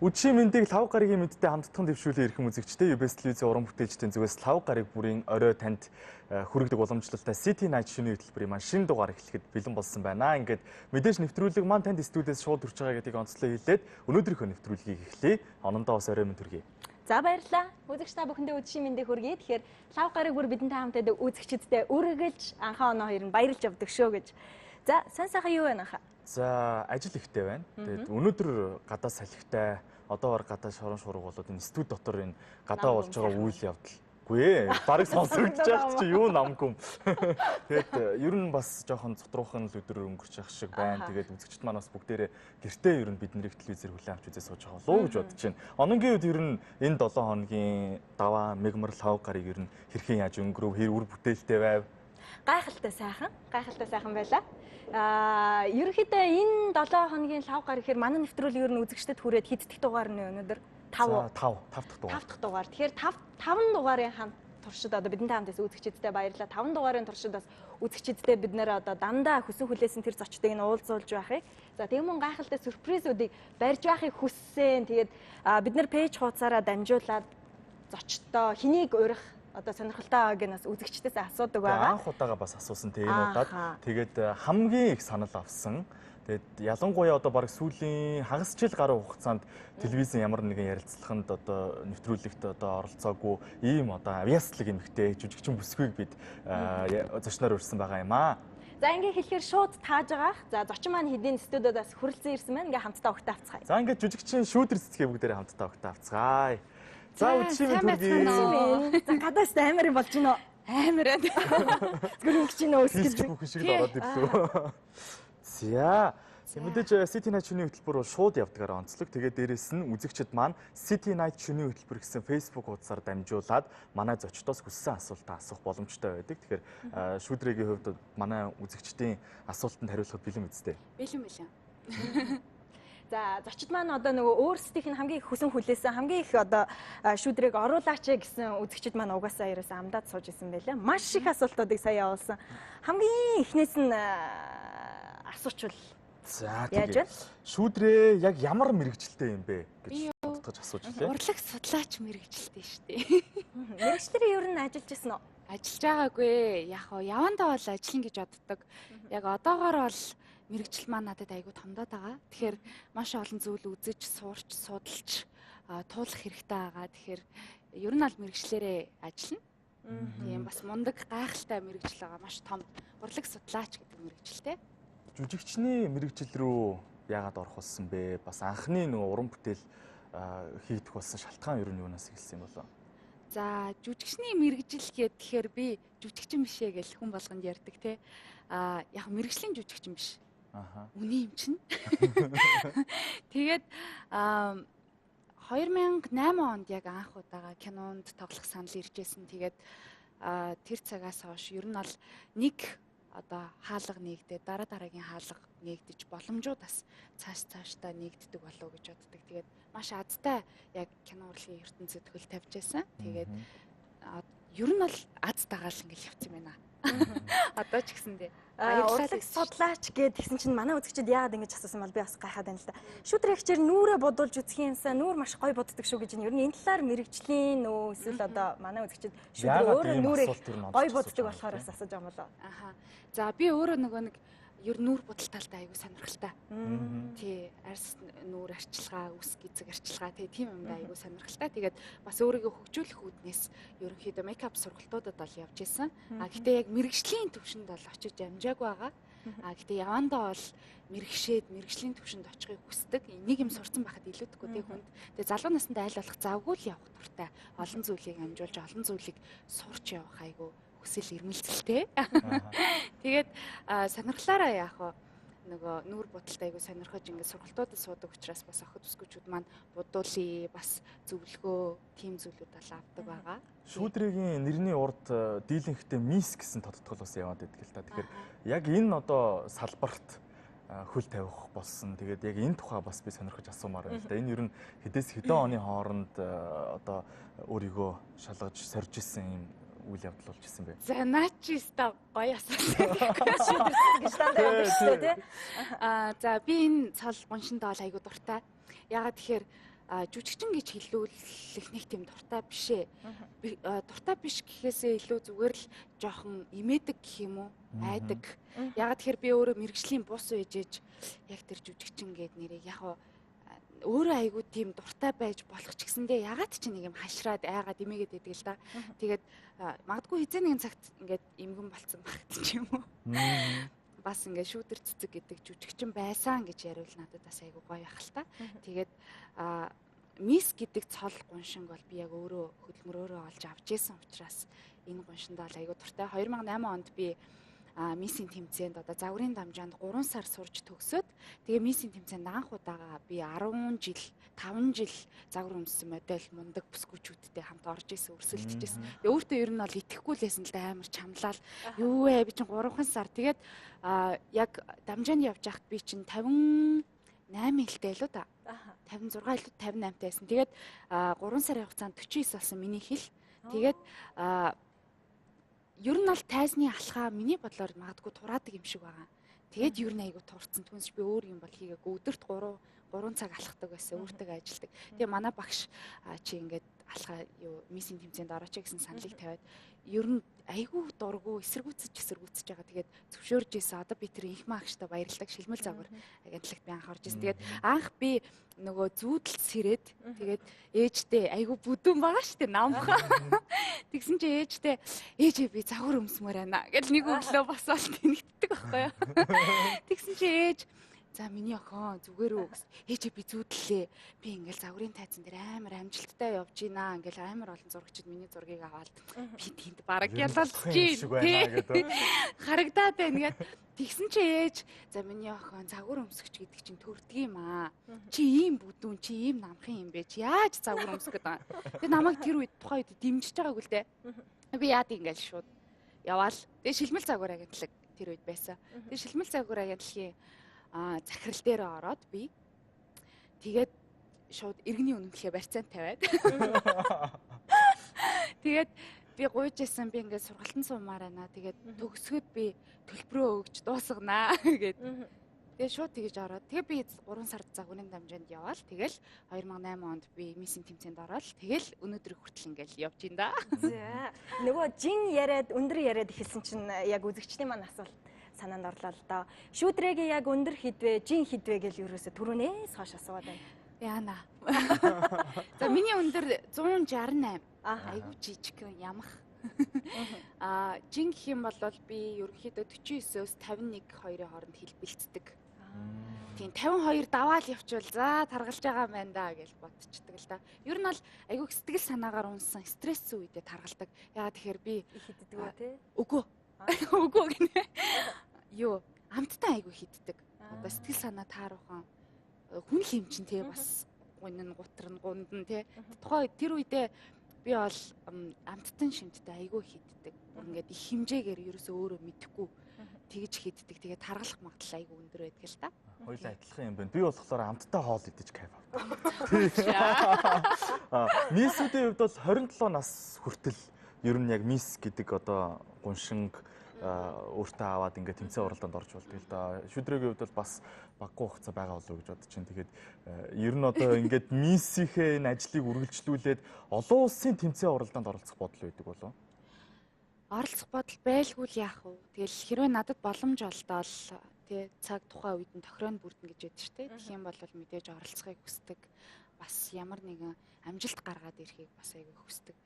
Үдшийн мэндийг лав гарагийн мэдтэй хамтдхан дэвшүүлэн ирэх үзэгчтэй UBS телевизийн уран бүтээлчдийн зүгээс лав гараг бүрийн орой танд хүргэдэг уламжлалтай City Night шөнийн хөтөлбөрийн маань шинэ дугаар эхлэхэд бэлэн болсон байна. Ингээд мэдээж нэвтрүүлэг маань танд студиэс шууд хүрч байгаа гэдгийг онцлог хэлээд өнөөдрийнхөө нэвтрүүлгийг эхлэе. Онондоо бас орой мэнд хүргэе. За баярлалаа. Үзэгч та бүхэндээ үдшийн мэндийг хүргэе. Тэгэхээр лав гараг бүр бидэнтэй хамтдаа үзэгчдэд үргэлж анхаа оноо хоёр нь баярлж явдаг шүү гэж. За сайн сайхан юу байна хаа? За ажил ихтэй байна. Тэгээд өнөөдөр гадаа салхитай одоогоор гадаа шорон шураг болоод энэ студи дотор энэ гадаа болж байгаа үйл явдал. Үгүй ээ. Бараг сонсогдож байгаа чи юу намгүй юм. Тэгээд ер нь бас жоохон цудруухан л өдөр өнгөрч явах шиг байна. Тэгээд үзэгчд маань бас бүгдээрээ гэртээ ер нь бид нарыг телевизээр хүлээн авч үзээ сууж байгаа болов уу гэж бодож байна. Ононгийн үед ер нь энэ 7 хоногийн даваа мегмар лав гарыг ер нь хэрхэн яаж өнгөрөв, хэр үр бүтээлтэй байв? Гайхалтай сайхан байлаа. Ерөнхийдөө энэ 7 хоногийн лав гар гэхээр манай нэвтрүүлэг ер нь үзэгчдэд хүрээд хэд дэх дугаар нь өнөөдөр 5 дахь дугаар. 5 дахь дугаар. Тэгэхээр 5 дугаарын хамт туршид одоо бидэнтэй хамт байсан үзэгчдэдтэй баярлалаа. 5 дугаарын туршид бас үзэгчдэдтэй бид нэр одоо дандаа хүсэн хүлээсэн тэр зочдыг нь уулзуулж байхыг. За тийм үн гайхалтай сюрпризүүдийг барьж байхыг хүссэн. Тэгээд бид нэр пэйж хуудасаараа дамжуулаад зочдоо хэнийг урих одоо сонирхолтой байгааг нь бас үзэгчдээс асуудаг байгаа. Анх удаага бас асуусан тийм удаад. Тэгээд хамгийн их санал авсан. Тэгээд ялангуяа одоо баг сүүлийн хагас жил гаруй хугацаанд телевизэн ямар нэгэн ярилцлаганд одоо нэвтрүүлэгт одоо оролцоогүй ийм одоо авьяаслаг эмэгтэй жүжигчин бүсгүйг бид зочноор урьсан байгаа юм аа. За ингээ хэлэхээр шууд тааж байгаа. За зочин маань хэдийн студиудаас хүрэлцэн ирсэн байна. Ингээ хамтдаа өгтөө авцгаая. За ингээ жүжигчин шүүдэр цэцгээ бүгдээрээ хамтдаа өгтөө авцгаая. За үдшийн мэнд хүргэе. За гадаас амар болж гинөө. Амар аа. Зүгээр ингэж гинөө өсгөж бүхэн шиг л ороод ирлээ. За мэдээж City Night шөнийн хөтөлбөр бол шууд явдгаар онцлог. Тэгээд дээрэс нь үзэгчид маань City Night шөнийн хөтөлбөр гэсэн Facebook хуудасаар дамжуулаад манай зочдоос хүссэн асуултаа асуух боломжтой байдаг. Тэгэхээр шүүдрэгийн хувьд манай үзэгчдийн асуултанд хариулахад бэлэн үстэй. Бэлэн. За зочид маань одоо нөгөө өөрсдийнх нь хамгийн их хүсэн хүлээсэн хамгийн их одоо шүүдрийг оруулаач гэсэн үзэгчид маань угаасаа ерөөсөө амдаад сууж исэн байлаа. Маш их асуултуудыг сая явуулсан. Хамгийн ихнээс нь асуучвал за тэгээд шүүдрээ яг ямар мэрэгчлээ юм бэ гэж бодож асууж илээ. Урлаг судлаач мэрэгчлээ шүү дээ. Мэрэгчлэрээ ер нь ажиллаж ирсэн үү? Ажиллаж байгаагүй. Яг явандаа бол ажиллана гэж боддог. Яг одоогоор бол мэрэгжил маань надад айгүй томдоод байгаа. Тэгэхээр маш олон зүйл үзэж, суурч, судалж, туулах хэрэгтэй байгаа. Тэгэхээр ер нь аль мэрэгчлэрээ ажиллана. Тийм бас мундаг гайхалтай мэрэгжил байгаа. Маш том урлаг судлаач гэдэг мэрэгжилтэй. Жүжигчний мэрэгжил рүү яагаад орох болсон бэ? Бас анхны нөгөө уран бүтээл хийгдэх болсон шалтгаан ер нь юунаас эхэлсэн юм болов? За жүжигчний мэрэгжил гэхээр би жүжигчин биш ээ гэж хүн болгонд ярьдаг те. Яг мэрэгжлийн жүжигчин биш. Үний юм чинь. Тэгээд 2008 онд яг анх удаага кинонд тоглох санал иржсэн. Тэгээд тэр цагаас хойш ер нь бол нэг одоо хаалга нэгдээ дараагийн хаалга нэгдэж боломжуудаас цаашдаа нэгддэг болов уу гэж боддог. Тэгээд маш азтай яг кино урлагийн ертөнцид хөл тавьж байсан. Тэгээд ер нь бол азтайгаар л ингэж явцсан байна. Одоо ч гэсэндээ урлаг судлаач гэдгсэн чинь манай үзэгчид яагаад ингэж асуусан бол би бас гайхаад байна л да. Шүүдрэгчээр нүүрээ бодуулж үзэх юмсаа нүүр маш гоё боддог шүү гэж ер нь энэ талаар мэрэгжлийн нөө эсвэл одоо манай үзэгчид шүүдрээ өөрөө нүүрээ гоё боддог болохоор бас асууж байгаа юм болоо. За би өөрөө нөгөө нэг ер нь нүүр бодол талтай аягүй сонирхолтой. Тий, арьс нүүр арчилгаа, үс гизэг арчилгаа тийм юмд аягүй сонирхолтой. Тэгээд бас өөрийгөө хөгжүүлэх үүднээс ерөнхийдөө мейкап сургалтуудад бол явж исэн. Гэтээ яг мэрэгжлийн төвшөнд бол очиж амжаагүй байгаа. Гэтээ явандаа бол мэрэгжлийн төвшөнд очихыг хүсдэг. Нэг юм сурцсан байхад илүүдэхгүй тий хүнд. Тэгээд залуу насндаа айл болох завгүй л явах туфтаа. Олон зүйлийг амжуулж, олон зүйлийг сурч явах аягүй хүсэл эрмэлзэлтэй. Тэгээд сонирхлаараа яах вэ? Нөгөө нүүр бодолтой айгу сонирхож ингээд сургалтуудад суудаг учраас бас охид бүсгүүчүүд маань будуулъя, бас зөвлөгөө, тийм зүйлүүд бол авдаг байгаа. Шүүдрэгийн нэрний урд дийлэнхтэй мисс гэсэн тодтгол бас яваад байдаг л та. Тэгэхээр яг энэ одоо салбарт хөл тавих болсон. Тэгээд яг энэ тухай бас би сонирхож асуумаар байна л да. Энэ ер нь хэдээс хэдэн оны хооронд одоо өөрийгөө шалгаж сорж исэн юм үйл явдал болж исэн бэ? За наачи ста гоё асуусан. Гэж дандаа ярьдаг шүү дээ. За би энэ цол гоншиндоо айгу дуртай. Ягаад тэгэхээр жүжигчин гэж хэлүүлэх нэг тийм дуртай биш ээ. Дуртай биш гэхээсээ илүү зүгээр л жоохон имээдэг гэх юм уу, айдаг. Ягаад тэгэхээр би өөрөө мэрэгжлийн бус үйжээж яг тэр жүжигчин гээд нэрийг яг өөрөө айгүй тийм дуртай байж болох ч гэсэндээ ягаад ч нэг юм хашраад айгаад имээгээд идэг л да. Тэгээд магадгүй хизээ нэгэн цагт ингээд эмгэн болцсон багт ч юм уу. Бас ингээд шүүдэр цэцэг гэдэг жүжигчин байсан гэж яриул надад бас айгүй гоё байх л та. Тэгээд мис гэдэг цол гуншинг бол би яг өөрөө хөдөлмөрөөрөө олж авч ийсэн учраас энэ гуншиндаа айгүй дуртай. 2008 онд би мисийн тэмцээнд одоо загварын дамжаанд 3 сар сурж төгсөөд тэгээ мисийн тэмцээнд анх удаага би 10 жил 5 жил загвар өмссөн модель мундаг бүсгүүчүүдтэй хамт орж исэн өрсөлдөж исэн. Тэгээ өөртөө ер нь бол итгэхгүй л байсан л да амар чамлал. Юу вэ би чинь 3 сар тэгээд яг дамжаанд явж байхад би чинь 58 хэлтэй л үү та. 56 илүү 58 тайсан. Тэгээд 3 сарын хугацаанд 49 болсон миний хэл. Тэгээд ер нь бол тайзны алхаа миний бодлоор магадгүй тураадаг юм шиг байгаа. Тэгээд ер нь айгу турцсан. Түнш би өөр юм бол хийгээгүй. Өдөрт 3 цаг алхдаг байсан. Өөртөө ажилдаг. Тэгээ манай багш чи ингээд алхаа юу мисийн тэмцээнд орооч гэсэн саналыг тавиад ер нь айгу дургу эсэргүүцэж байгаа. Тэгээд зөвшөөрж ийсэн. Одоо би тэр инх маагчтай баярлалаа. Шилмэл загвар агентлагт би анх орж ийсэн. Тэгээд анх би нөгөө зүүдэлт сэрээд тэгээд ээжтэй айгу бүдүүн байгаа штэ намхаа. Тэгсэн чи ээжтэй ээжээ би загвар өмсмөр байна гэл нэг өглөө босоод тэнэгддэг байхгүй юу. Тэгсэн чи ээж за миний охин зүгээр үү гэсэн. Ээжээ би зүүдлээ. Би ингээл загварын тайзан дээр амар амжилттай явж гинэ. Ингээл амар олон зурагчид миний зургийг аваад би тэнд бараг ялалж гин. Харагдаад байна гэд. Тэгсэн чи ээж за миний охин загвар өмсгч гэдэг чинь төрдөг юм аа. Чи ийм бүдүүн чи ийм намхан юм бэ? Чи яаж загвар өмсөх гэдэг юм. Тэгээ намайг тэр үед тухайн үед дэмжиж байгаагүй л дээ. Би яад ингээл шууд яваал. Тэгээ шилмэл загвар агентлаг тэр үед байсан. Тэгээ шилмэл загвар агентлагийн захирал дээр ороод би тэгээд шууд иргэний үнэмлэхээ барьцаанд тавиад тэгээд би гуйж исэн би ингээд сургалтын суумаар байна. Тэгээд төгсгöd би төлбөрөө өгч дуусганаа гэд. Тэгээд шууд тэгэж ороод тэгээд би 3 сард загварын дамжаанд яваал. Тэгэл 2008 онд би мисийн тэмцээнд ороод тэгэл өнөөдөр хүртэл ингээл явж ин да. За нөгөө жин яриад өндөр яриад эхэлсэн чинь яг үзэгчдийн маань асуулт санаанд орлоо л доо. Шүүтрэгийн яг өндөр хідвэ, жин хідвэ гэж ерөөсө түрүүнээс хойш асууад байна. Яана. За миний өндөр 168. Айгу жижиг ямах. Жин гэх юм бол би ерөнхийдөө 49-өөс 51 2-ын хооронд хэлбэлцдэг. Тийм 52 даваал явчвал за таргалж байгаа юм байна да гэж бодчихдаг л да. Ер нь бол айгу сэтгэл санаагаар унсан стресс үедээ таргалдаг. Яагаад тэгэхээр би хиддэг үү те? Үгүй. Үгүй гинэ. Юу амттай айгу хиддэг. Одоо сэтгэл санаа тааруухан хүн хэмчин те бас гунин гутран гундан те. Тухай тэр үедээ би бол амттан шимттэй айгу хиддэг. Ингээд их хэмжээгээр ерөөсөө өөрөө мэдэхгүй тэгж хиддэг. Тэгээд таргалах магадлал айгу өндөр байдаг л та. Хоёулаа адилхан юм байна. Би болохоор амттай хоол идэж кайф авдаг. Миссүүдийн хувьд бол 27 нас хүртэл ер нь яг мисс гэдэг одоо гуншинг өөртөө аваад ингээд тэмцээн уралдаанд орж болдог л да. Шүдрэгийн хувьд бол бас баггүй хугацаа байгаа болов уу гэж бодож чинь. Тэгээд ер нь одоо ингээд миссийнхээ энэ ажлыг үргэлжлүүлээд олон улсын тэмцээн уралдаанд оролцох бодол байдаг болов уу? Оролцох бодол байлгүй л яах вэ? Тэгэл хэрвээ надад боломж олдоол тий цаг тухайн үед нь тохироонд бүрдэн гэж яддаг шүү дээ. Тэгэх юм бол мэдээж оролцохыг хүсдэг. Бас ямар нэгэн амжилт гаргаад ирэхийг бас аягүй хүсдэг.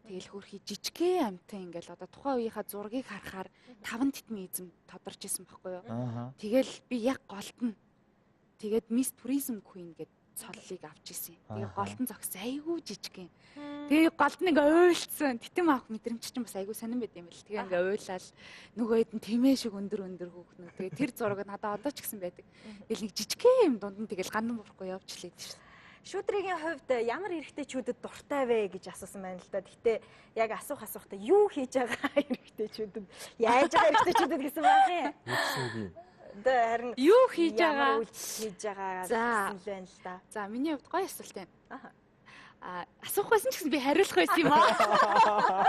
Тэгэл хөрхий жижигхэн амтан ингээл одоо тухайн үеийнхаа зургийг харахаар 5 титмийн эзэм тодорч исэн байхгүй юу. Тэгэл би яг голдно. Тэгээд Miss Tourism Queen гэдэг цоллыг авч исэн. Тэгээ голтон зогс айгүй жижигхэн. Тэгээ голд нэг ойлцсон. Титэм авах мэдрэмж чинь бас айгүй сонирн байд юм бэл. Тэгээ ингээ ойлаад нөгөө хэд нь тэмээ шиг өндөр хөөхнө. Тэгээ тэр зураг надад одоо ч гэсэн байдаг. Тэгэл нэг жижигхэн юм дунд нь тэгэл гандан бурахгүй явж лээд шүү. Шүүтрэгийн хувьд ямар эрэгтэйчүүдэд дуртай вэ гэж асуусан байна л да. Гэхдээ яг асуухтаа юу хийж байгаа эрэгтэйчүүдэд яаж байгаа эрэгтэйчүүдэд гэсэн байх юм. Харин юу хийж байгаа гэсэн л байна л да. За миний хувьд гоё асуулт байна. Асуух байсан ч гэсэн би хариулах байсан юм аа.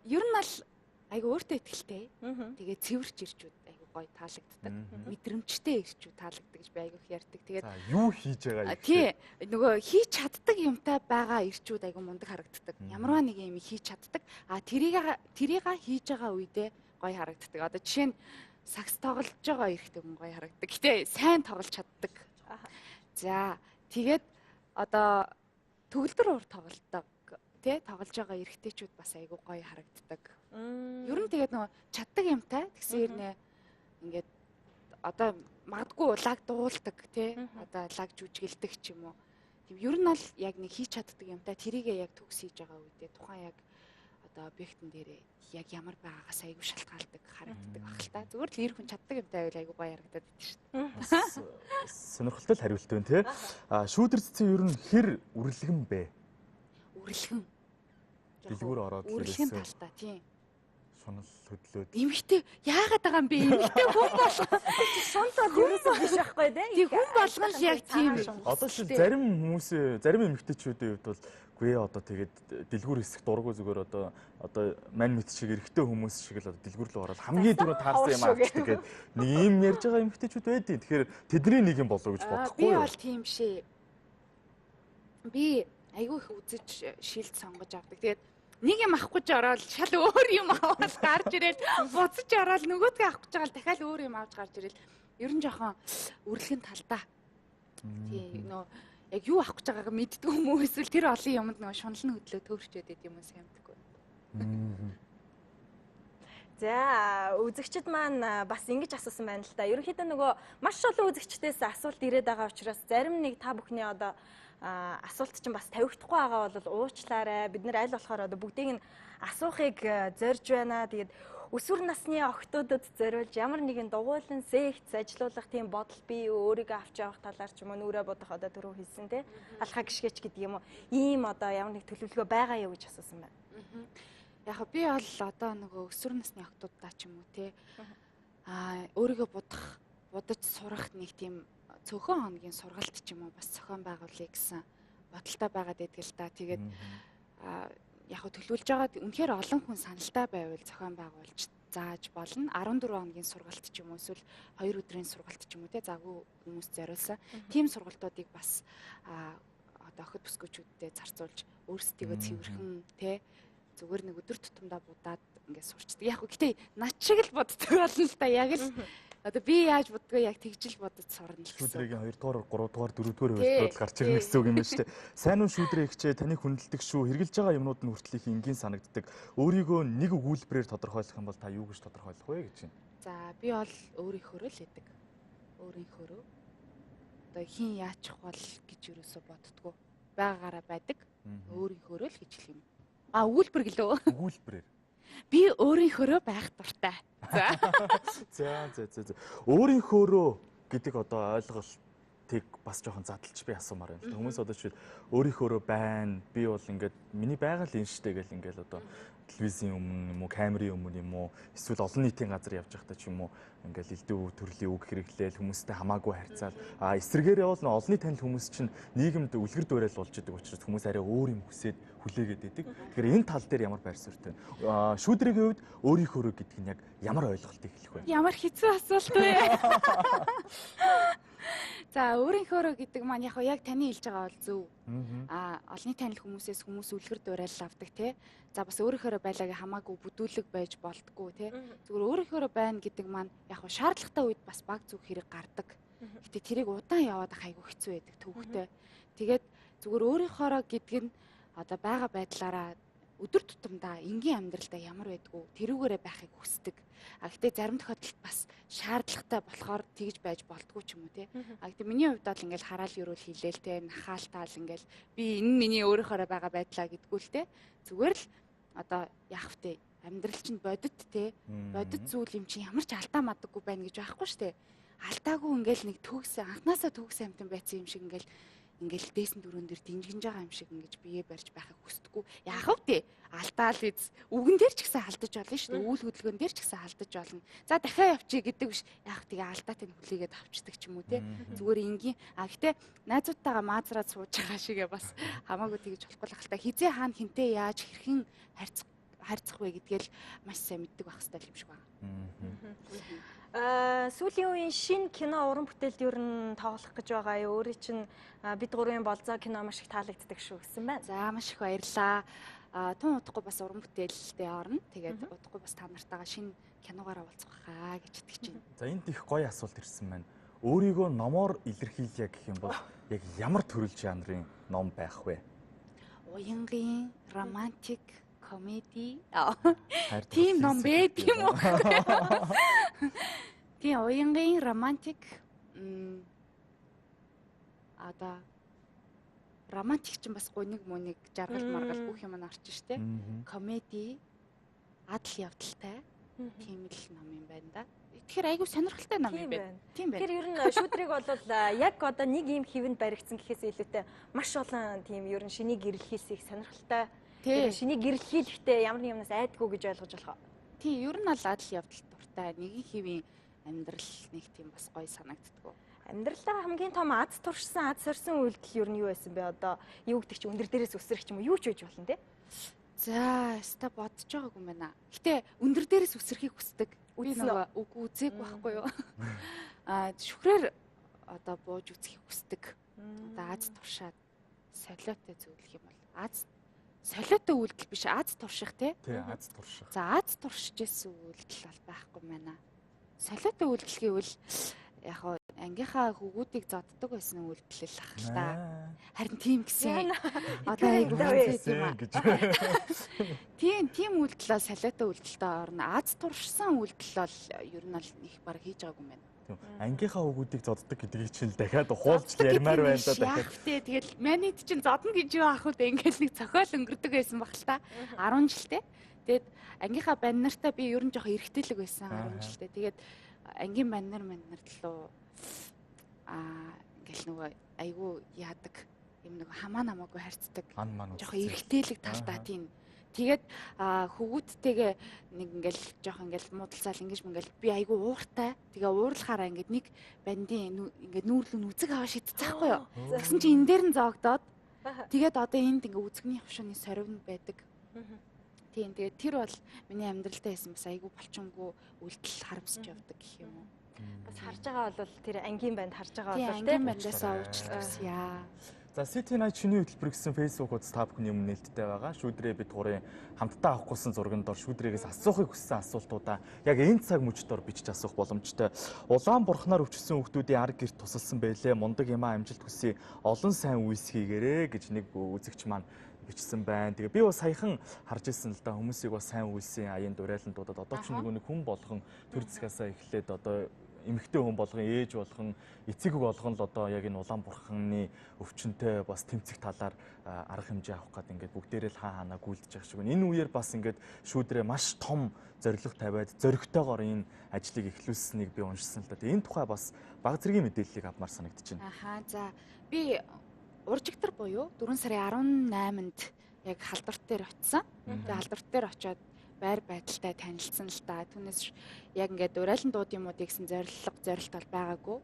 Ер нь л айгу өөртөө ихтэй. Тэгээ цэвэрч ирчүүд айгу гоё таалагддаг. Мэдрэмжтэй ирчүү таалагддаг гэж би айгүйх ярьдаг. Тэгээд юу хийж байгаа юм. Тий, нөгөө хийж чаддаг юмтай байгаа ирчүүд айгүй мундаг харагддаг. Ямарваа нэг юм хийж чаддаг. Тэрийг хийж байгаа үедээ гоё харагддаг. Одоо жишээ нь сакс тоглож байгаа эрэхтэй хүн гоё харагддаг. Гэтэ сайн тоглож чаддаг. За, тэгээд одоо төгөлдөр уур тоглолдог. Тэ тоглож байгаа эрэгтэйчүүд бас айгүй гоё харагддаг. Ер нь тэгээд нөгөө чаддаг юмтай тэгсээр нэ ингээд одоо магадгүй лаг дуулдаг тий одоо лаг жүжиглдэг ч юм уу. Тийм ер нь бол яг нэг хийж чаддаг юмтай тэрийгээ яг төгс хийж байгаа үедээ тухайн яг одоо объектын дээрээ яг ямар байгаагаас айгүй шалтгаалдаг харагддаг баг л та. Зүгээр л эр хүн чаддаг юмтай байвал айгүй гоё харагдаад байдаг шүү дээ. Сонирхолтой л хариулт байна тий. Шүүдэр цэцэн ер нь хэр үрлэгэн бэ? Үрлэгэн. Дэлгүүр ороод үрлэгэн талтай тийм. Шунал хөдлөөд. Эмэгтэй яагаад байгаа юм бэ? Эмэгтэй хүн болгоо. Шунтал ерөөсөө биш байхгүй тий. Хүн болгоо л яг тийм. Одоо шил зарим хүмүүс зарим эмэгтэйчүүдийн хувьд бол үгүй одоо тэгээд дэлгүүр хэсэг дургу зүгээр одоо мань мэд шиг эрэгтэй хүмүүс шиг л одоо дэлгүүр рүү ороод хамгийн түрүү таарсан юм авчдаг гэдэг нэг юм ярьж байгаа эмэгтэйчүүд байдیں۔ Тэгэхээр тэдний нэг юм болов гэж бодохгүй юу? Би бол тийм шээ. Би айгүй их үзэж шилд сонгож авдаг. Тэгээд нэг юм авах гэж ороод шал өөр юм аваад гарч ирэл буцаж ороод нөгөөдгөө авах гэж байгаа л дахиад өөр юм авч гарч ирэл ер нь жоохон үрлэхэн талдаа. Тийм нөө яг юу авах гэж байгааг мэддэг хүмүүс эсвэл тэр олон юмд нөгөө шунал нь хөдлөө төөрчөөд байд юм уу саймдаггүй. За үзэгчд маань бас ингэж асуусан байна л да. Ерөнхийдөө нөгөө маш олон үзэгчдээс асуулт ирээд байгаа учраас зарим нэг та бүхний одоо асуулт чинь бас тавигдахгүй байгаа бол уучлаарай. Бид нэр аль болохоор одоо бүгдийг нь асуухыг зорж байна. Тэгээд өсвөр насны охтуудад зориулж ямар нэгэн дугуйлан секц ажиллуулах тийм бодол би өөрийгөө авч явах талаар ч юм уу нүрэ бодох одоо түрүү хэлсэн те. Алхаа гიშгэч гэдэг юм уу. Ийм одоо ямар нэг төлөвлөгөө байгаа юу гэж асуусан байна. Яг би бол одоо нөгөө өсвөр насны охтуудаа ч юм уу те. Өөрийгөө будаж сурах нэг тийм цөөхөн хоногийн сургалт ч юм уу бас зохион байгуулъя гэсэн бодолтой байгаад байдаг л та. Тэгээд яг төлөвлөж байгаа үнэхээр олон хүн саналтай байвал зохион байгуулж зааж болно. 14 хоногийн сургалт ч юм уу эсвэл 2 өдрийн сургалт ч юм уу те загвар хүмүүс зориулсан. Тим сургалтуудыг бас одоо охид бүсгүүчүүдэд зарцуулж өөрсдийгөө цэвэрхэн те зүгээр нэг өдөр тутамдаа будаад ингээд сурчдаг. Яг гэхдээ над шиг л боддог болно л та яг л одоо би яаж боддгоо яг тэгжил бодож сурна л гэсэн. Шүүдрийн 2 дугаар, 3 дугаар, 4 дугаар хувьд гарч ирнэ гэсэн үг юм байна шүү дээ. Сайн уу шүүдрээ ихчээ таныг хүндэлдэг шүү. Хэрглэж байгаа юмнууд нь хүртэл их энгийн санагддаг. Өөрийгөө нэг өгүүлбэрээр тодорхойлох юм бол та юу гэж тодорхойлох вэ гэж байна? За би бол өөрийнхөө л хэдэг. Өөрийнхөө. Одоо хин яачих бол гэж юусоо боддгоо. Байгаагаараа байдаг. Өөрийнхөө л гэж хэлэх юм. Өгүүлбэр гэлөө. Өгүүлбэрээр. Би өөрийнхөө байх дуртай. За. Өөрийнхөө гэдэг одоо ойлголтыг бас жоохон задлж би асуумаар байна. Хүмүүс одоо ч өөрийнхөө байна. Би бол ингээд миний байгаль энэ штэ гэл ингээд одоо телевизийн өмнө юм уу, камерын өмнө юм уу, эсвэл олон нийтийн газар явж байхдаа ч юм уу ингээл элдв төрлийн үг хэрэглээл хүмүүстэй хамаагүй харьцаал эсрэгээрээ бол олонний танил хүмүүс чинь нийгэмд үлгэр дуурайл болж идэг учраас хүмүүс арай өөр юм хүсээд хүлээгээд идэг. Тэгэхээр энэ тал дээр ямар байр суурьтай вэ? Шүүдрэгийн хувьд өөрийнхөө гэдэг нь яг ямар ойлголтыг хэлэх вэ? Ямар хэцүү асуулт вэ? За өөрийнхөө гэдэг маань яг таны хэлж байгаа бол зөв. Олонний танил хүмүүс үлгэр дуурайл авдаг те. За бас өөрийнхөө байлаагийн хамаагүй бүдүүлэг байж болтгоо те. Зүгээр өөрийнхөө байна гэдэг маань шаардлагатай үед бас баг зүг хэрэг гардаг. Гэтэ тэрийг удаан яваад айгүй хэцүү байдаг төвхтэй. Тэгээд зүгээр өөрийнхөө гэдэг нь одоо байгаа байдлаараа өдөр тутамдаа энгийн амьдралдаа ямар байдгүй тэрүүгээрээ байхыг хүсдэг. Гэтээ зарим тохиолдолд бас шаардлагатай болохоор тэгж байж болдгоо ч юм уу те. Гэтээ миний хувьд бол ингээл хараал юрүүл хийлээл те нахаалтаал ингээл би энэ миний өөрийнхөө байгаа байдлаа гэдгүү л те. Зүгээр л одоо яах вэ? Амьдрал чинь бодит те. Бодит зүйл юм чинь ямар ч алдаа мадаггүй байна гэж байхгүй штэ. Алдаагүй ингээл нэг төгс анханасаа төгс амтан байцсан юм шиг ингээл дээсэн дөрөөн дээр динжгэнж байгаа юм шиг ингэж бие барьж байхыг хүсдэггүй. Яах вэ? Алдаал үз. Үгэн дээр ч гэсэн алдаж болно шүү дээ. Үйл хөдөлгөөн дээр ч гэсэн алдаж болно. За дахиад явчих гэдэг биш. Яах тэгээ алдаатай нь хүлээгээд авчдаг ч юм уу те. Зүгээр энгийн. Гэтээ найзуудтайгаа маазраад сууж байгаа шигээ бас хамаагүй тэгж болохгүй л хальтаа. Хизээ хаана хинтээ яаж хэрхэн харьцах вэ гэдгээл маш сайн мэддэг байх хэрэгтэй юм шиг байна. Сүүлийн үеийн шинэ кино уран бүтээлд ер нь тоглох гэж байгаа юу? Өөрийн чинь бид гурвын болзоо кино маш их таалагддаг шүү гэсэн байна. За маш их баярлалаа. Тун удахгүй бас уран бүтээлдээ орно. Тэгээд удахгүй бас та нартайгаа шинэ киногаараа уулзах хаа гэж итгэж байна. За энд их гоё асуулт ирсэн байна. Өөрийгөө номоор илэрхийлье гэх юм бол яг ямар төрөл жанрын ном байх вэ? Уянгийн, романтик, комеди. Тийм ном байд юм уу? Тийм уянгийн, романтик одоо романтик чинь бас гуниг муник жаргал маргал бүх юм орчих штэ. Комеди, адал явдалтай тийм л ном юм байна да. Тэгэхээр айгүй сонирхолтой ном юм байна. Тийм байна. Тэгэхээр ер нь шүүдрийг бол яг одоо нэг юм хэвэнд баригдсан гэхээс илүүтэй маш олон тийм ер нь шинийг гэрэлхийлсэх сонирхолтой. Тэр шинийг гэрэлхийлэхдээ ямар нэг юмнаас айдгүй гэж ойлгож болох. Тийм ер нь бол адал явдал дуртай. Нэгэн хэвийн амьдрал нэг тийм бас гоё санагддаг. Амьдралдаа хамгийн том аз туршсан, аз сорьсон үйлдэл ер нь юу байсан бэ? Одоо юу гэдэг чи өндөр дээрээс өсрөх ч юм уу юу ч үж болно те? За, өста бодож байгаагүй юм байна. Гэтэ өндөр дээрээс өсрөхийг хүсдэг. Би нөгөө үгүй үзег байхгүй юу? Шүхрээр одоо бууж үзхийг хүсдэг. Одоо аз туршаад солиотой зөвлөх юм бол аз солиотой үйлдэл биш аз турших те? Тий, аз турших. За, аз туршиж исэн үйлдэл бол байхгүй юм байна. Солиотой үйлдэл гэвэл яг ангийнхаа хөвгүүдийг зоддог байсан үйлдэл ах л та. Харин тийм гэсэн. Одоо айгүй тийм аа. Тийм үйлдэл солиотой үйлдэлтэй орно. Аз туршсан үйлдэл бол ер нь бол их баг хийж байгаагүй юм байна. Ангийнхаа хөвгүүдийг зоддог гэдгийг чинь дахиад хуулж ярмаар байна да дахиад. Тэгэл манайд чинь зодно гэж юу аах вэ? Ингээл нэг цохиол өнгөрдөг байсан баг л та. 10 жилтэй. Тэгээд ангийнхаа бань нартай би ер нь жоох эргэтэлэг байсан 10 жилтэй. Тэгээд ангийн бань нар лөө ингээл нөгөө айгүй яадаг юм нэг хамаа намаагүй харьцдаг. Жоох эргэтэлэг талдаа тийм. Тэгээд хөвгүүдтэйгээ нэг ингээл жоох ингээл муудалцаал ингэж ингээл би айгүй ууртай. Тэгээ уурлахаараа ингээд нэг бандын ингээд нүүрлэн үзэг аваа шидчихгүй юу. Тэгсэн чинь энэ дээр нь зоогдоод тэгээд одоо энд ингээ үзэгний хавшууны сорвинд байдаг. Тийм тэгээд тэр бол миний амьдралдаа байсан бас айгүй болчонгүй үйлдэл харамсч явдаг гэх юм уу. Бас харж байгаа бол тэр ангийн банд харж байгаа бол тийм бандасаа уучлалт хүсье. За City Night шинэ хөтөлбөр гэсэн Facebook хуудас та бүхний өмнө нээлттэй байгаа. Шүүдрээ бид гурийн хамтдаа авахгүйсэн зурганд ор шүүдрээс асуухыг хүссэн асуултуудаа яг энэ цаг мөчтөөр бичиж асуух боломжтой. Улаан бурхнаар өвчсөн хүүхдүүдийн арга гэрт тусалсан байлээ. Мундаг юмаа амжилт хүсье. Олон сайн үйлс хийгээрэй гэж нэг үзэгч маань бичсэн байна. Тэгээ би бас саяхан харж ирсэн л да хүмүүсийг бас сайн үйлсийн аянд уриаландуудад одоо ч нэг хүн болгон төр зэхээсээ эхлээд одоо эмэгтэй хүн болгон ээж болгон эцэг болгон л одоо яг энэ улаан бурханы өвчнөд бас тэмцэх талаар арга хэмжээ авах гэдэг ингээд бүгдээрээ л хаанаа гүйлдэж байгаа шиг байна. Энэ үеэр бас ингээд шүүдрээ маш том зорилго тавиад зоригтойгоор энэ ажлыг эхлүүлсэнийг би уншсан л да. Энэ тухай бас бага зэргийн мэдээллийг авмаар санагдаж байна. Ахаа за би уржигтар буюу 4 сарын 18-нд яг халдварт дээр очисон. Тэгээ халдварт дээр очиод байр байдалтай танилцсан л да. Түүнээс яг ингээд урайлан дууд юм уу гэсэн зорилт бол байгаагүй.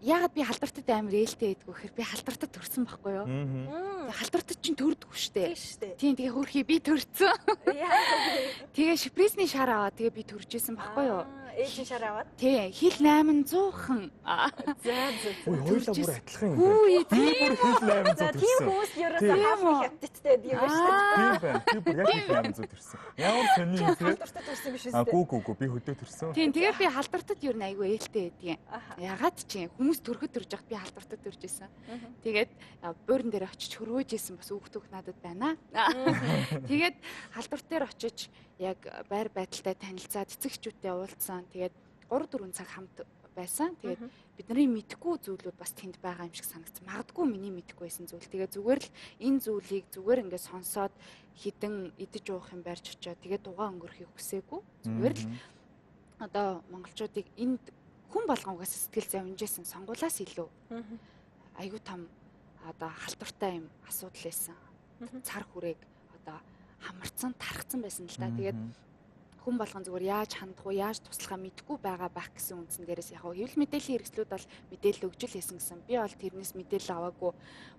Яагаад би халдвартад амар ээлтэй байдгүй гэхээр би халдвартад төрсөн байхгүй юу? Тэгээ халдвартад чинь төрдөггүй штэ. Тийм тэгээ хөрхий би төрсөн. Тэгээ шипресний шар аваад тэгээ би төрж исэн байхгүй юу? Ээжийн шар аваад. Тий, хил 800хан. Хоёулаа бүр адилхан юм байна. Хүү тийм хил 800 тийм хүмүүс ерөөсөө хятадтай юм шүү дээ. Тийм байна. Би бүр яг хил 800 төрсөн. Ямар таны юм бэ? Халдвартад төрсөн биш үү? Гүү би хөдөө төрсөн. Тийм, тэгээ би халдвартад ер нь айгүй ээлтэй байдгийн. Ягаад чи хүмүүс төрөхөд төрж яхад би халдвартад төрж исэн. Тэгээд буурин дээр очиж хөрвөөж исэн бас хүүхдүүд надад байна. Тэгээд халдварт дээр очиж яг байр байдалтай танилцаад эцэгчүүдтэй уулзсан. Тэгээд 3-4 цаг хамт байсан. Тэгээд бидний мэдхгүй зүйлүүд бас тэнд байгаа юм шиг санагдсан. Магадгүй миний мэдхгүй байсан зүйл. Тэгээд зүгээр л энэ зүйлийг зүгээр ингээд сонсоод хідэн идэж уух юм барьж очиод тэгээд дугаа өнгөрөхийг хүсээгүй. Зүгээр л одоо монголчуудыг энд хүн болгонгоос сэтгэл зовнижсэн сонгуулаас илүү айгүй том одоо халдвартай юм асуудал байсан. Цар хүрээг одоо хамарцсан, тархсан байсан л да. Тэгээд хүн болгон зүгээр яаж хандах уу, яаж туслахаа мэдгүй байгаа байх гэсэн үндсэн дээрээс яг хэвлэл мэдээллийн хэрэгслүүд бол мэдээлэл өгж л байсан гэсэн. Би бол тэрнээс мэдээлэл аваагүй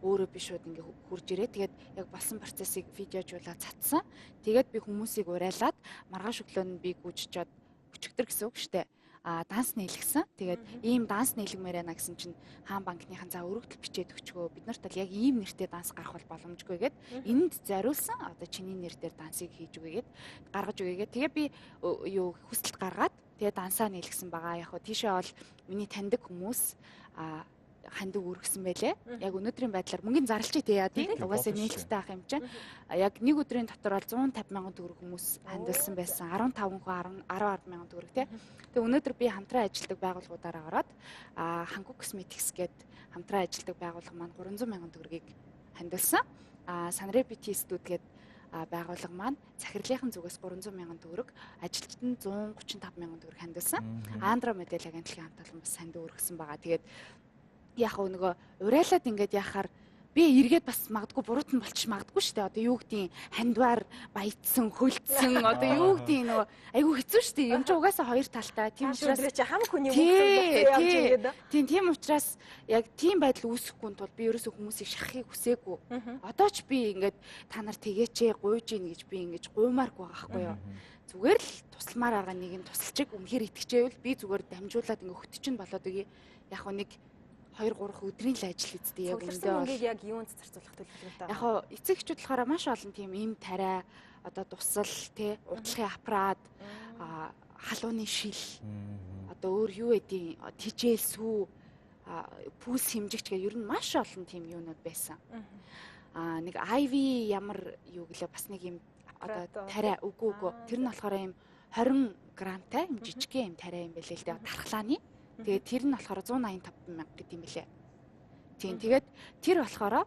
өөрөө би шууд ингээ хурж ирээ. Тэгээд яг болсон процессыг видеожуулаад цацсан. Тэгээд би хүмүүсийг урайлаад маргааш өглөө нь би гүйжчихэд өчигдөр гэсэн үг шүү дээ. Данс нийлгсэн. Тэгээд ийм данс нийлгмээр байна гэсэн чинь хаан банкныхан за өргөдөл бичээд өгчгөө. Бид нарт бол яг ийм нэртэй данс гарах бол боломжгүй гэд энд зориулсан одоо чиний нэр дээр дансыг хийж өгөөгээд гаргаж өгөөгээд тэгээ би юу хүсэлт гаргаад тэгээ дансаа нийлгсэн байгаа. Яг хөө тийшээ бол миний таньдаг хүмүүс хандив үргэсэн байлээ. Яг өнөөдрийн байдлаар мөнгөний зарлж тий яа тий. Угаасаа нээлттэй ах юм чинь. Яг нэг өдрийн дотор бол 150 мянган төгрөг хүмүүс хандилсан байсан. 15 хүн 10 мянган төгрөг тий. Тэгээ өнөөдөр би хамтран ажилладаг байгууллагуудаараа ороод Хангу Косметикс гээд хамтран ажилладаг байгууллага маань 300 мянган төгрөгийг хандилсан. Санрепити студ гээд байгууллага маань захирлынхан зүгээс 300 мянган төгрөг, ажилчид нь 135 мянган төгрөг хандилсан. Андра модель агентлагийн хамталан бас хандив өргөсөн байгаа. Тэгээд яг нөгөө урайлаад ингээд яхаар би эргээд бас магадгүй буруутан болчих магадгүй шүү дээ. Одоо юу гэдгийг хандваар баяцсан, хөлдсөн одоо юу гэдгийг нөгөө айгүй хэцүү шүү дээ. Юм чи угаасаа хоёр талтай. Тийм учраас чи хам хүний хүмүүс тийм учраас яг тийм байдал үүсэхгүй тул би ерөөсөө хүмүүсийг шахахыг хүсээгүй. Одоо ч би ингээд та нар тэгээчээ гуйж ийн гэж би ингэж гуймааргүй байгаа байхгүй юу. Зүгээр л тусламаар байгаа нэг нь тусалчиг үнэхээр итгэжээвэл би зүгээр дамжуулаад ингээ хөтчин болоод үгүй. Яг нэг 2-3 өдрийн л ажил үздэй яг өндөө бол яг юунд зарцуулах төлөвлөгөөтэй байна. Яг хоо эцэг эхчүүд болохоор маш олон тийм им тариа одоо тусал тий урдлахын аппарат халууны шил одоо өөр юу эдийн тижэл сүү пульс хэмжигч гэх ер нь маш олон тийм юунууд байсан. Нэг IV ямар юу гэлээ бас нэг юм одоо тариа үгүй тэр нь болохоор юм 20 грамтай юм жижигхэн юм тариа юм байлээ л дээ тархлааны. Тэгээд тэр нь болохоор 185 мянга гэдэг юм билээ. Тийм тэгээд тэр болохоор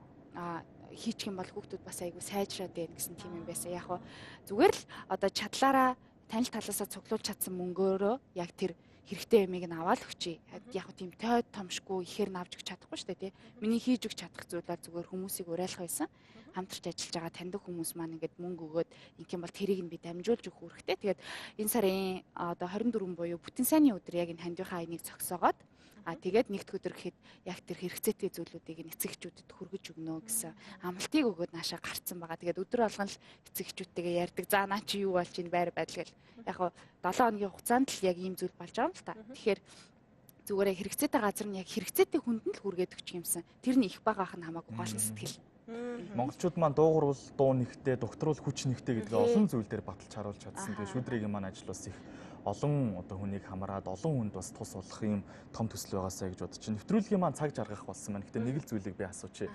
хийчих юм бол хүүхдүүд бас айгүй сайжраад байна гэсэн тийм юм байсан. Яг хоо зүгээр л одоо чадлаараа танил талаасаа цуглуулж чадсан мөнгөөрөө яг тэр хэрэгтэй ямиг нь аваад өгчий. Яг хоо тийм тойд томшгүй ихээр нь авч өгч чадахгүй шүү дээ тий. Миний хийж өгч чадах зүйл бол зүгээр хүмүүсийг уриалах байсан. Хамтарч ажиллаж байгаа таньдаг хүмүүс маань ингээд мөнгө өгөөд ингэм бол тэрийг нь би дамжуулж өгөх хэрэгтэй. Тэгээд энэ сарын одоо 24 буюу бүтэн сайны өдөр яг энэ хандивынхаа айныг зогсоогоод тэгээд нэгд өдөр гэхэд яг тэр хэрэгцээтэй зүйлүүдийг эцэгчүүдэд хүргэж өгнө гэсэн амлалтыг өгөөд наашаа гарцсан байгаа. Тэгээд өдөр болгон л эцэгчүүдтэйгээ ярьдаг. За наа чи юу болж ийн байр байдал гэл. Яг хоо 7 хоногийн хугацаанд л яг ийм зүйл болж байгаа юм л та. Тэгэхээр зүгээрээ хэрэгцээтэй газар нь яг хэрэгцээтэй хүнд нь л хүргээд өгчих юмсан. Тэр нь их багаах нь хамаагүй гол сэтгэл. Монголчууд маань дуугар бол дуу нэгтэй, доктор бол хүч нэгтэй гэдэг олон зүйл дээр баталж харуулж чадсан. Тэгээ шүүдрийн маань ажил бас их олон одоо хүнийг хамраад олон хүнд бас тус болох юм том төсөл байгаасаа гэж бодож чинь. Нэвтрүүлгийн маань цаг жаргах болсон маань. Гэтэ нэг л зүйлийг би асуучих.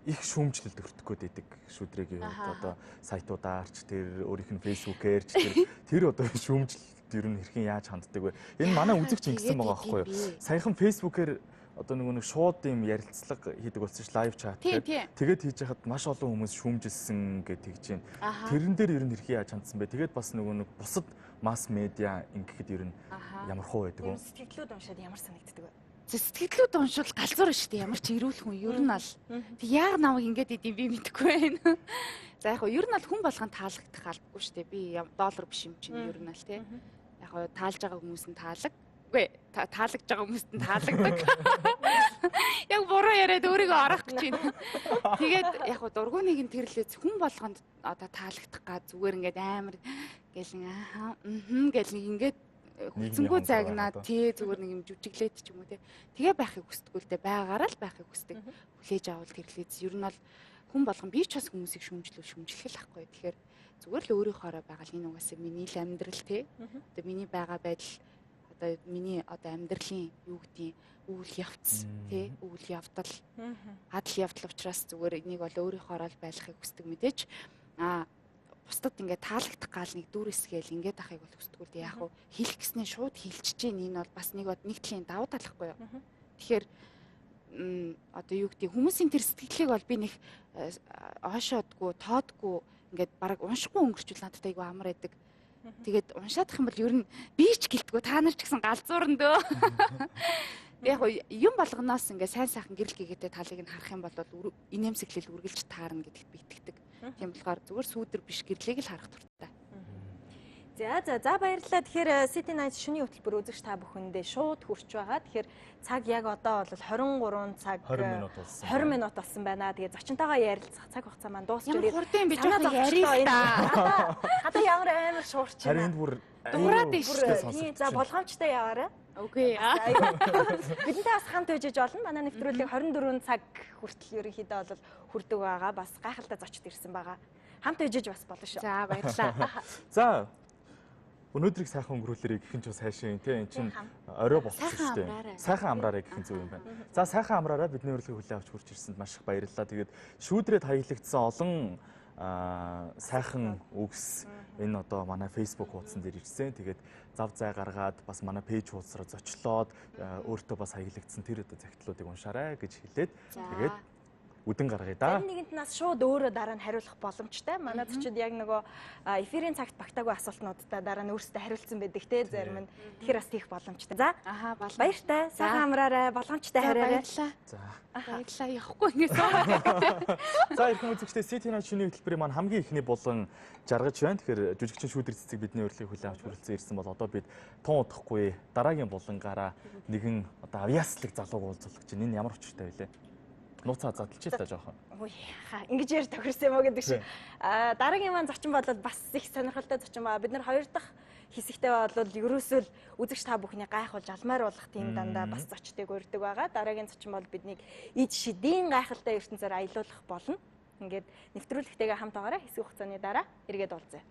Их шүүмжлэлд өртөх гээд байдаг шүүдрийн хувьд одоо сайтуудаарч тэр өөрийнх нь фэйсбүүкээр ч тэр одоо шүүмжлэлд ер нь хэрхэн яаж ханддаг вэ? Энэ манай үзэгч ингэсэн байгаа байхгүй юу? Саяхан фэйсбүүкээр одоо нэг шууд юм ярилцлага хийдэг болсон ш лайв чат тэгээд хийж хахад маш олон хүмүүс шүүмжилсэн гэж тэгж байна. Тэрэн дээр ер нь хэрхэн яаж хандсан бэ? Тэгээд бас нэг бусад масс медиа ингэхэд ер нь ямар хөө байдаг вэ? Сэтгэлүүд уншаад ямар санагддаг вэ? Сэтгэлүүд уншвал галзуур шүү дээ. Ямар ч эрүүл хүн ер нь ал тэг яг намайг ингэж идэв би мэдэхгүй байна. За яг хөө ер нь ал хүн болгон таалагдах албагүй шүү дээ. Би доллар биш юм чинь ер нь ал тий. Яг хөө таалж байгаа хүмүүс нь таалаг. Үгүй таалагдж байгаа хүмүүст нь таалагддаг. Яг буруу яриад өөрийгөө ороох гэж байна. Тэгээд яг хөө дургууныг нь тэрлээс хүн болгонд одоо таалагдах га зүгээр ингээд амар гэлэн гэл нэг ингээд хүлцэнгүү загнаад тий зүгээр нэг юм жүжиглээд ч юм уу тий. Тэгээ байхыг хүсдэггүй л дээ байгаараа л байхыг хүсдэг. Хүлээж авал тэрлээс ер нь бол хүн болгон би ч бас хүмүүсийг шүүмжлэх л ахгүй. Тэгэхээр зүгээр л өөрийнхоороо байгаа л энэ угаасаа миний л амьдрал тий. Одоо миний байгаа байдал одоо миний одоо амьдралын юу гэдгийг үйл явц тий үйл явдал адал явдал учраас зүгээр энийг бол өөрийнхоороо л байлгахыг хүсдэг мэдээч бусдад ингээд таалагдах гал нэг дүүрэсгээл ингээд ахыг бол хүсдэггүй л яг хуу хэлэх гэснээр шууд хэлчихэж чинь энэ бол бас нэг талын давуу талахгүй юу. Тэгэхээр одоо юу гэдгийг хүмүүсийн тэр сэтгэлийг бол би нэг оошоодгүй тоодгүй ингээд бараг уншихгүй өнгөрчүүл надад айгүй амар байдаг. Тэгээд уншаадах юм бол ер нь би ч гэлтгүү та нар ч гэсэн галзуурн дөө. Яг юм болгоноос ингээ сайн сайхан гэрэл гээтэй талыг нь харах юм бол инээмсэглэл үргэлж таарна гэдэгт би итгэдэг. Тийм болохоор зүгээр сүүдэр биш гэрлийг л харах туфтаа. За баярлалаа. Тэгэхээр City Night шөнийн хөтөлбөр үзэгч та бүхэндээ шууд хүрч байгаа. Тэгэхээр цаг яг одоо бол 23 цаг 20 минут болсон байна. Тэгээд зочинтойгоо ярилцах цаг хугацаа маань дуусч ирээд. Хурдан би жоохон ярих та. Одоо ямар амар шуурч байна. Харин энд бүр Дуурайд нь шүү. Тийм за болгоомжтой яваарай. Окей. Бидэнтэй бас хамт байж болно. Манай нэвтрүүлэг 24 цаг хүртэл ерөнхийдөө бол хүрдэг байгаа. Бас гайхалтай зочд ирсэн байгаа. Хамт байж бас болно шүү. За баярлалаа. За өнөөдрийг сайхан өнгөрүүлээрэй гэх нь ч сайшин тий эн чинь орой болсон шүү дээ. Сайхан амраарай гэх нь зөв юм байна. За сайхан амраарай бидний урилгыг хүлээн авч хурж ирсэнд маш их баярлалаа. Тэгээд шүүдрээд хаягдсан олон сайхан үгс энэ одоо манай Facebook хуудсан дээр ирсэн. Тэгээд зав зай гаргаад бас манай пэйж хуудасаар зочлоод өөртөө бас хаягдсан тэр одоо загтлуудыг уншаарай гэж хэлээд тэгээд үдэн гаргая да. Зарим нэгэнт нас шууд өөрөө дараа нь хариулах боломжтой. Манай зочид яг нөгөө эфирийн цагт багтаагүй асуултнуудаа дараа нь өөрсдөө хариулсан байдаг те зарим нь. Тэгэхээр бас тийх боломжтой. За. Баяртай. Сайхан амраарай. Боломжтой хараарай. За. Баярлалаа. Явахгүй ингэсэн. За ирхэн үзэгчдээ City Night шинэ хөтөлбөрийн маань хамгийн ихний болон жаргаж байна. Тэгэхээр жүжигчин шүүдэр цэцэг бидний урилгыг хүлээн авч хүрэлцэн ирсэн бол одоо бид тун удахгүй дараагийн булангаараа нэгэн одоо авьяаслаг залууг уулзуулах чинь энэ ямар учиртай вэ? Нууцаа задлж та жоохон. Ингэж яар тохирсон юм уу гэдэг шиг. Дараагийн маань зочин болоод бас их сонирхолтой зочин баа. Бид нар хоёр дахь хэсэгтээ бол ерөөсөө л үзэгч та бүхний гайхуулж алмаар болох тийм дандаа бас зочдыг урьдаг байгаа. Дараагийн зочин бол биднийг ид шидийн гайхалтай ертөнцөөр аялуулах болно. Ингээд нэвтрүүлэгтэйгээ хамт байгаарай. Хэсэг хугацааны дараа эргээд уулзъя.